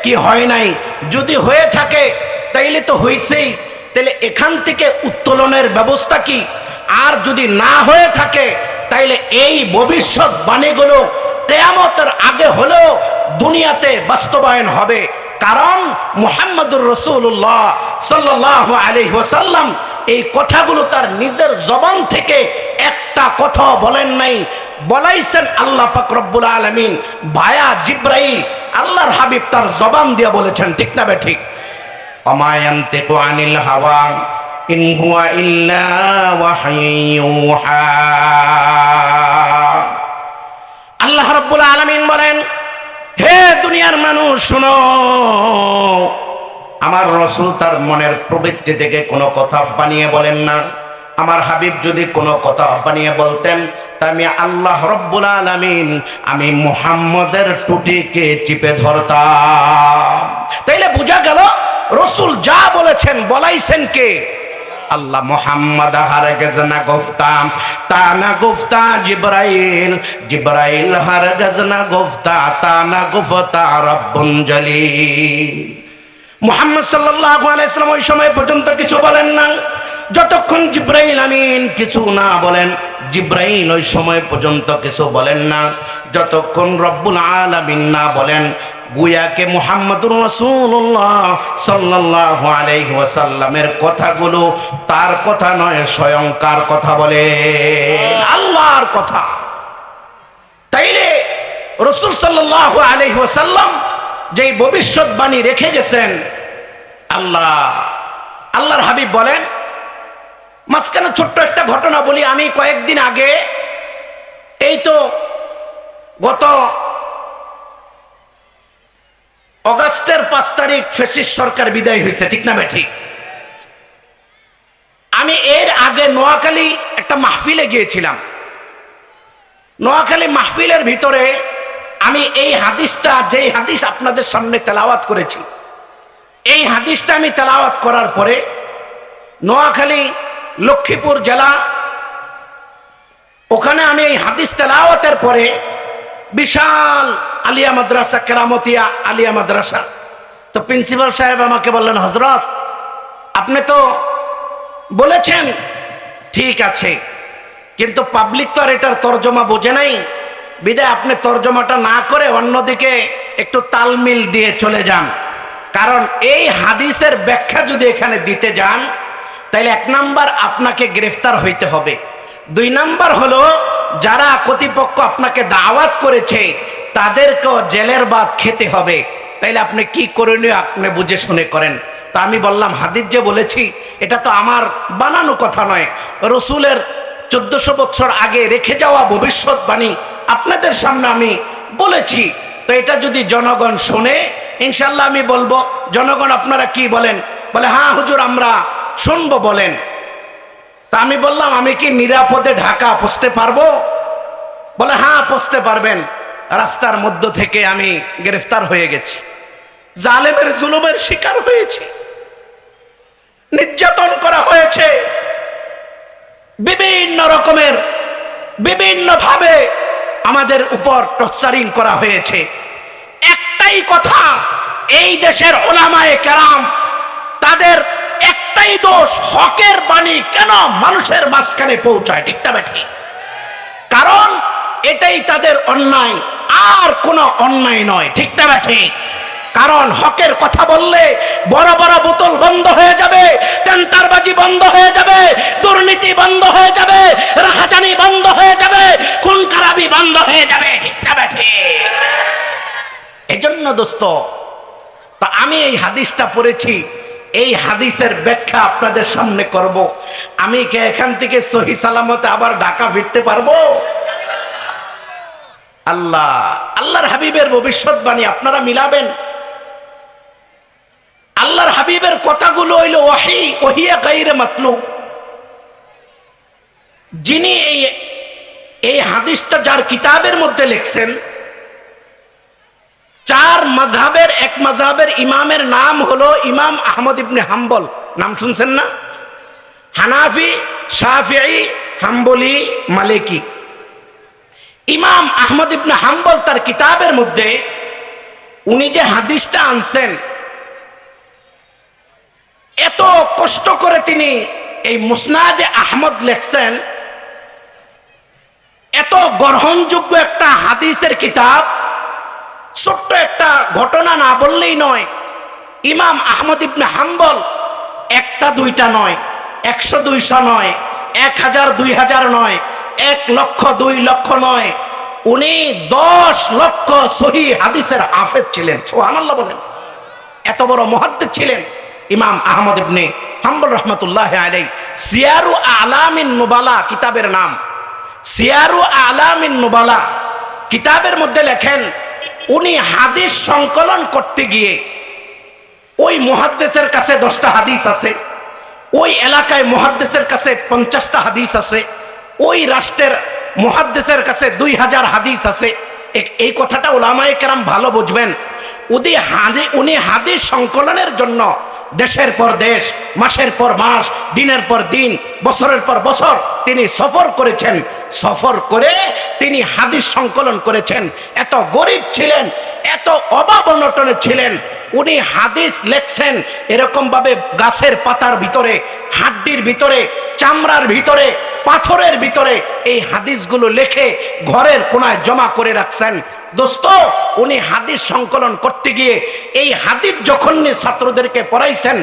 কি হয় নাই? যদি হয়ে থাকে তাইলে তো হইছেই, তাইলে এখান থেকে উত্তোলনের ব্যবস্থা কি? আর যদি না হয়ে থাকে তাইলে এই ভবিষ্যৎবাণীগুলো কিয়ামতের আগে হলেও দুনিয়াতে বাস্তবায়ন হবে। কারণ মুহাম্মদুর রাসূলুল্লাহ সাল্লাল্লাহু আলাইহি ওয়াসাল্লাম এই কথাগুলো তার নিজের জবান থেকে একটা কথা বলেন নাই, বলাইছেন আল্লাহ পাক রব্বুল আলামিন ভায়া জিবরাইল। আল্লাহর হাবিব তার জবান দিয়ে বলেছেন, ঠিক না বে ঠিক? ওমা ইয়ানতিকু আনিল হাওয়া ইন হুয়া ইল্লা ওয়াহয়ুহা। আল্লাহ রাব্বুল আলামিন বলেন, হে দুনিয়ার মানুষ শোনো, আমার রাসূল তার মনের প্রবৃত্তি থেকে কোনো কথা বানিয়ে বলেন না। আমার হাবিব যদি কোনো কথা বানিয়ে বলতেন তা আমি আল্লাহ রাব্বুল আলামিন আমি মুহাম্মদের টুটিকে চিপে ধরতাম। তাইলে বোঝা গেল রাসূল যা বলেছেন বলাইছেন কে? আল্লাহ। মুহাম্মদ হারগিজ না গুফতা তা না গুফতা জিবরাইল, জিবরাইল হারগিজ না গুফতা তা না গুফতা রব্বুন জলিল। মুহাম্মদ সাল্লাল্লাহু আলাইহি ওয়াসাল্লাম ওই সময় পর্যন্ত কিছু বলেন না, যতক্ষণ জিবরাইল আমিন কিছু না বলেন। জিবরাইল ওই সময় পর্যন্ত কিছু বলেন না যতক্ষণ রব্বুল আলামিন না বলেন। গুয়াকে মুহাম্মদুর রাসূলুল্লাহ সাল্লাল্লাহু আলাইহি ওয়াসাল্লামের কথাগুলো তার কথা নয়, স্বয়ং কার কথা বলে? আল্লাহর কথা। তাইলে রাসূল সাল্লাল্লাহু আলাইহি ওয়াসাল্লাম যেই ভবিষ্যৎবাণী রেখে গেছেন, আল্লাহর হাবিব বলেন। মাঝখানে ছোট্ট একটা ঘটনা বলি। আমি কয়েকদিন আগে, এই তো গত অগাস্টের 5 তারিখ ফ্যাসিস্ট সরকার বিদায় হয়েছে, ঠিক না ঠিক? আমি এর আগে নোয়াখালী একটা মাহফিলে গিয়েছিলাম। নোয়াখালী মাহফিলের ভিতরে আমি এই হাদিসটা, যেই হাদিস আপনাদের সামনে তেলাওয়াত করেছি, এই হাদিসটা আমি তেলাওয়াত করার পরে নোয়াখালী লক্ষ্মীপুর জেলা, ওখানে আমি এই হাদিস তেলাওয়াতের পরে বিশাল আলিয়া মাদ্রাসা, কেরামতিয়া আলিয়া মাদ্রাসা, তো প্রিন্সিপাল সাহেব আমাকে বললেন, হযরত আপনি তো বলেছেন ঠিক আছে, কিন্তু পাবলিক তো আর এটার তর্জমা বোঝে নাই, বিদায় আপনি তর্জমাটা না করে অন্যদিকে একটু তালমিল দিয়ে চলে যান। কারণ এই হাদিসের ব্যাখ্যা যদি এখানে দিতে যান তাহলে 1 নাম্বার আপনাকে গ্রেফতার হইতে হবে, 2 নাম্বার হলো যারা কর্তৃপক্ষ আপনাকে দাওয়াত করেছে তাদেরকেও জেলের ভাত খেতে হবে। তাইলে আপনি কি করণীয় আপনি বুঝে শুনে করেন। তা আমি বললাম, হাদিস যে বলেছি এটা তো আমার বানানো কথা নয়, রসুলের 1400 বছর আগে রেখে যাওয়া ভবিষ্যৎবাণী আপনাদের সামনে আমি বলেছি। তো এটা যদি জনগণ শোনে ইনশাল্লাহ আমি বলবো, জনগণ আপনারা কি বলেন? বলে হ্যাঁ হুজুর আমরা শুনবো, বলেন। তা আমি বললাম, আমি কি নিরাপদে ঢাকা পৌঁছতে পারবো? বলে হ্যাঁ পৌঁছতে পারবেন। রাস্তার মধ্য থেকে আমি গ্রেফতার হয়ে গেছি, জালেমের জুলুমের শিকার হয়েছি, নির্যাতন করা হয়েছে, বিভিন্ন রকমের বিভিন্নভাবে আমাদের উপর টর্চারিং করা হয়েছে। একটাই কথা, এই দেশের ওলামায়ে কেরাম তাদের একটাই দোষ, হকের বাণী কেন মানুষের মাঝখানে পৌঁছায়, ঠিক না ঠিক? কারণ এটাই তাদের অন্যায়, আর কোনো অন্যায় নয়, ঠিক না ঠিক? কারণ হকের কথা বললে বড় বড় বোতল বন্ধ হয়ে যাবে, টেন্টারবাজি বন্ধ হয়ে যাবে, দুর্নীতি বন্ধ হয়ে যাবে, রাহাজানি বন্ধ হয়ে যাবে, খুন খারাপি বন্ধ হয়ে যাবে, ঠিক না ঠিক? এজন্য দোস্ত, তা আমি এই হাদিসটা পড়েছি, এই হাদিসের ব্যাখ্যা আপনাদের সামনে করব। আমি কি এখান থেকে সহি সালামতে আবার ঢাকা ফিরতে পারবো? আল্লাহর হাবিবের ভবিষ্যৎবাণী আপনারা মিলাবেন। আল্লাহর হাবিবের কথাগুলো হইল ওয়াহি, ওহিয়া গায়রে মাতলুব। যিনি এই হাদিসটা যার কিতাবের মধ্যে লিখছেন, 4 মাযহাবের এক মাযহাবের ইমামের নাম হলো ইমাম আহমদ ইবনে হাম্বল। নাম শুনছেন না? হানাফি, শাফিঈ, হাম্বলি, মালিকি। ইমাম আহমদ ইবনে হাম্বল তার কিতাবের মধ্যে উনি যে হাদিসটা আনছেন, এত কষ্ট করে তিনি এই মুসনাদে আহমদ লেখছেন, এত গ্রহণযোগ্য একটা হাদিসের কিতাব। ছোট্ট একটা ঘটনা না বললেই নয়, ইমাম আহমদ ইবনে হাম্বল একটা দুইটা নয়, 100 200 নয়, 1000 2000 নয়, 1 লক্ষ 2 লক্ষ নয়, উনি 10 লক্ষ সহিহ হাদিসের হাফেজ ছিলেন। সুবহানাল্লাহ বলেন। এত বড় মুহাদ্দিস ছিলেন ইমাম আহমদ ইবনে হাম্বল রহমতুল্লাহ আলাইহি। সিয়ারু আলামিন নুবালা কিতাবের নাম। সিয়ারু আলামিন নুবালা কিতাবের মধ্যে লেখেন, উনি হাদিস সংকলন করতে গিয়ে ওই মুহাদ্দিসের কাছে 10টা হাদিস আছে, ওই এলাকায় মুহাদ্দিসের কাছে 50টা হাদিস আছে, ওই রাষ্ট্রের মুহাদ্দিসের কাছে 2000 হাদিস আছে। এই কথাটা উলামায়ে কেরাম ভালো বুঝবেন। উনি হাদিস সংকলনের জন্য দেশের পর দেশ, মাসের পর মাস, দিনের পর দিন, বছরের পর বছর তিনি সফর করেছেন। সফর করে তিনি হাদিস সংকলন করেছেন। এত গরিব ছিলেন, এত অভাব অনটনে ছিলেন। উনি হাদিস লেখছেন এরকম ভাবে গাছের পাতার ভিতরে, হাড্ডির ভিতরে, চামড়ার ভিতরে, পাথরের ভিতরে এই হাদিসগুলো লেখে ঘরের কোনায় জমা করে রাখছেন। দোস্ত, উনি হাদিস সংকলন করতে গিয়ে এই হাদিস যখন ছাত্রদেরকে পড়াইছেন,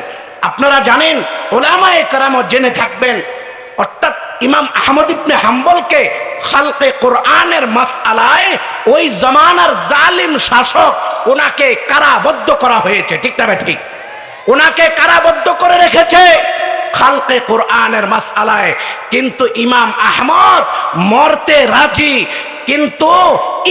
আপনারা জানেন, উলামায়ে কেরাম জেনে থাকবেন, অর্থাৎ ইমাম আহমদ ইবনে হাম্বলকে খালকে কোরআনের মাসআলায় ওই জামানার জালিম শাসক ওনাকে কারাবদ্ধ করা হয়েছে। ঠিক না ঠিক? ওনাকে কারাবদ্ধ করে রেখেছে খালকে কোরআনের মাসআলায়। কিন্তু ইমাম আহমদ মরতে রাজি, কিন্তু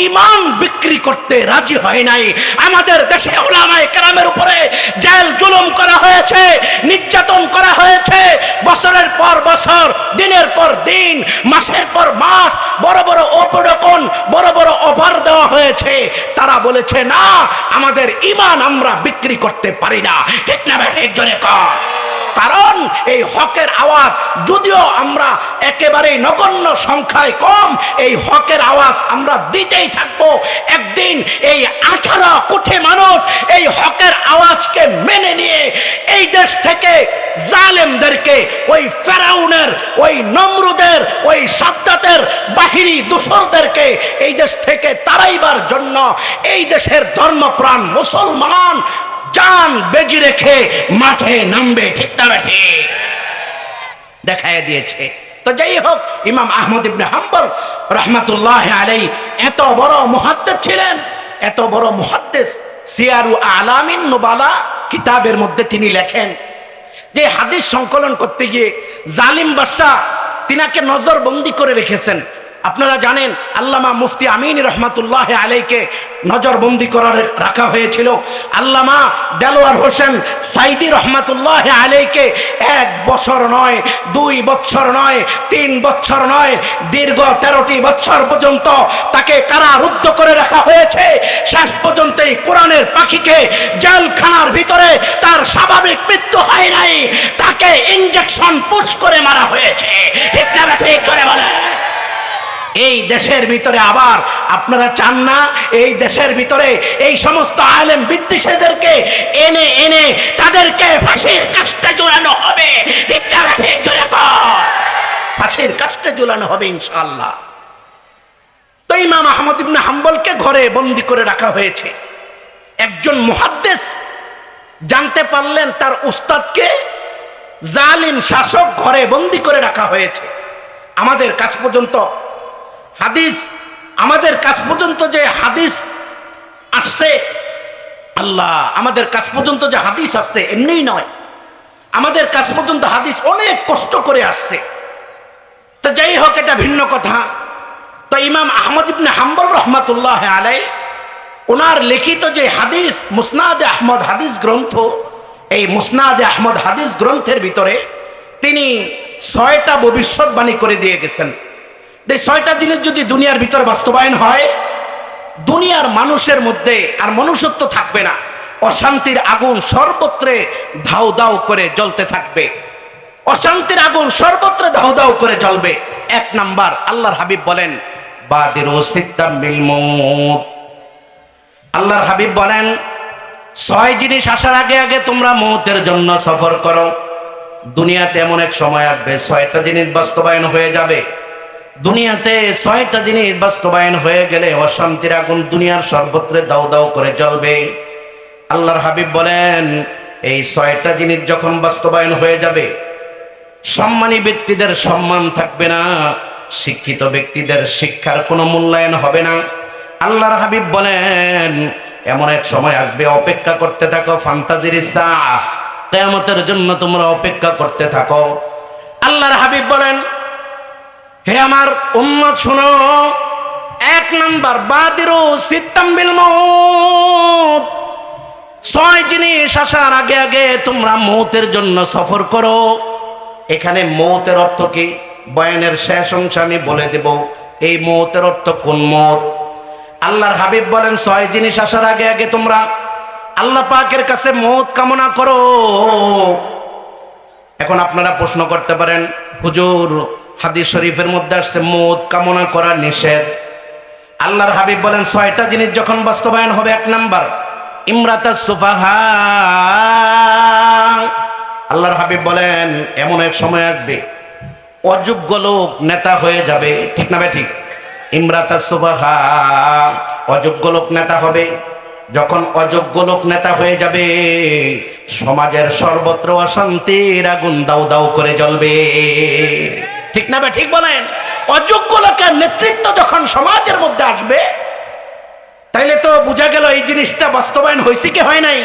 ইমান বিক্রি করতে রাজি হয় নাই। আমাদের দেশে উলামায়ে কেরামের উপরে জেল জুলুম করা হয়েছে, নির্যাতন করা হয়েছে, বছরের পর বছর, দিনের পর দিন, মাসের পর মাস বড় বড় অপরকম বড় বড় অফার দেওয়া হয়েছে। তারা বলেছে না, আমাদের ইমান আমরা বিক্রি করতে পারি না। ঠিক না ভাই? একজনে কর। কারণ এই হকের আওয়াজ, যদিও আমরা একেবারে নগণ্য সংখ্যায় কম, এই হকের আওয়াজ আমরা দিতেই থাকবো। একদিন এই 18 কোটি মানুষ এই হকের আওয়াজকে মেনে নিয়ে এই দেশ থেকে জালেমদেরকে, ওই ফেরাউনের, ওই নমরুদের, ওই সাদ্দাতের বাহিনী দোসরদেরকে এই দেশ থেকে তাড়াইবার জন্য এই দেশের ধর্মপ্রাণ মুসলমান জান বেজি রেখে মাঠে নামবে। ঠিক না ঠিক? দেখায় দিয়েছে। তো যাই হোক, ইমাম আহমদ ইবনে হাম্বল রহমাতুল্লাহ আলাইহি এত বড় মুহাদ্দিস ছিলেন, এত বড় মুহাদ্দিস। সিয়ারু আলামিন নুবালা কিতাবের মধ্যে তিনি লেখেন যে হাদিস সংকলন করতে গিয়ে জালিম বাদশা তিনাকে নজরবন্দি করে রেখেছেন। আপনারা জানেন, আল্লামা মুফতি আমিন রহমাতুল্লাহ আলাইকে নজরবন্দি করা রাখা হয়েছিল। আল্লামা দেলোয়ার হোসেন সাইদি রহমাতুল্লাহ আলাইকে 1 বছর নয়, 2 বছর নয়, 3 বছর নয়, দীর্ঘ 13টি বছর পর্যন্ত তাকে কারারুদ্ধ করে রাখা হয়েছে। শেষ পর্যন্ত এই কোরআনের পাখিকে জেলখানার ভিতরে তার স্বাভাবিক মৃত্যু হয় নাই, তাকে ইনজেকশন পুশ করে মারা হয়েছে। ঠিক না ঠিক? করে বলে এই দেশের ভিতরে আবার আপনারা চান না এই দেশের ভিতরে এই সমস্ত আলেম বিদ্বেষীদেরকে এনে এনে তাদেরকে ফাঁসির কাস্টে ঝুলানো হবে। ফাঁসির কাস্টে ঝুলানো হবে ইনশাআল্লাহ। তো ইমাম আহমদ ইবনে হাম্বলকে ঘরে বন্দি করে রাখা হয়েছে। একজন মুহাদ্দিস জানতে পারলেন তার উস্তাদকে জালিম শাসক ঘরে বন্দি করে রাখা হয়েছে। আমাদের কাছ পর্যন্ত হাদিস, আমাদের কাছ পর্যন্ত যে হাদিস আসছে, আল্লাহ, আমাদের কাছ পর্যন্ত যে হাদিস আসছে এমনিই নয়, আমাদের কাছ পর্যন্ত হাদিস অনেক কষ্ট করে আসছে। তো যাই হোক, এটা ভিন্ন কথা। তো ইমাম আহমদ ইবনে হাম্বল রহমাতুল্লাহ আলাইহি ওনার লিখিত যে হাদিস মুসনাদে আহমদ হাদিস গ্রন্থ, এই মুসনাদে আহমদ হাদিস গ্রন্থের ভিতরে তিনি 6টা ভবিষ্যৎবাণী করে দিয়ে গেছেন। এই 6টা জিনিস যদি দুনিয়ার ভিতরে বাস্তবায়ন হয়, দুনিয়ার মানুষের মধ্যে আর মনুষ্যত্ব থাকবে না। অশান্তির আগুন সর্বত্রে ধাউ দাউ করে জ্বলতে থাকবে। অশান্তির আগুন সর্বত্র ধাউ দাউ করে জ্বলবে। 1 নাম্বার, আল্লাহর হাবিব বলেন, বাদিরু সিত্তাম বিল মউত, আল্লাহর হাবিব বলেন, 6 জিনিস আসার আগে আগে তোমরা মৌতের জন্য সফর করো। দুনিয়াতে এমন এক সময় আসবে 6টা জিনিস বাস্তবায়ন হয়ে যাবে। দুনিয়াতে 6টা জিনিস বাস্তবায়ন হয়ে গেলে অশান্তির আগুন দুনিয়ার সর্বত্রে দাউ দাউ করে জ্বলবে। আল্লাহর হাবিব বলেন, এই 6টা জিনিস যখন বাস্তবায়ন হয়ে যাবে, সম্মানী ব্যক্তিদের সম্মান থাকবে না, শিক্ষিত ব্যক্তিদের শিক্ষার কোনো মূল্যায়ন হবে না। আল্লাহর হাবিব বলেন, এমন এক সময় আসবে, অপেক্ষা করতে থাকো, ফান্তাজিরিস সাআ, কিয়ামতের জন্য তোমরা অপেক্ষা করতে থাকো। আল্লাহর হাবিব বলেন, হে আমার উম্মত শুনো, 1 নাম্বার বাদিরু সিত্তাম বিল মউত, 6 জিনিস আসার আগে আগে তোমরা মৌতের জন্য সফর করো। এখানে মৌতের অর্থ কি, বয়ানের শেষ অংশ আমি বলে দেব এই মৌতের অর্থ কোন মৌত। আল্লাহর হাবিব বলেন, 6 জিনিস আসার আগে আগে তোমরা আল্লাহ পাকের কাছে মৌত কামনা করো। এখন আপনারা প্রশ্ন করতে পারেন, হুজুর হাদিস শরীফের মধ্যে আসছে মৌত কামনা করা নিষেধ। আল্লাহর হাবিব বলেন, 6টা জিনিস যখন বাস্তবায়ন হবে, 1 নাম্বার ইমরাতাস সুফাহা। আল্লাহর হাবিব বলেন, এমন এক সময় আসবে অযোগ্য লোক নেতা হয়ে যাবে। ঠিক না ভাই? ঠিক। ইমরাতাস সুফাহা, অযোগ্য লোক নেতা হবে। যখন অযোগ্য লোক নেতা হয়ে যাবে, সমাজের সর্বত্র অশান্তির আগুন দাউ দাউ করে জ্বলবে। ঠিক না ভাই? ঠিক বলেন। অযোগ্য লোকের নেতৃত্ব যখন সমাজের মধ্যে আসবে, তাইলে তো বোঝা গেল এই জিনিসটা বাস্তবায়ন হয়েছে কি হয় নাই।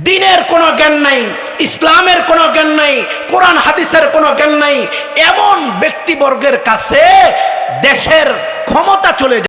দিনের কোনো জ্ঞান নাই, ইসলামের কোনো জ্ঞান নাই, কোরআন হাদিসের কোনো জ্ঞান নাই, এমন ব্যক্তিবর্গের কাছে দেশের ক্ষমতা চলে যায়।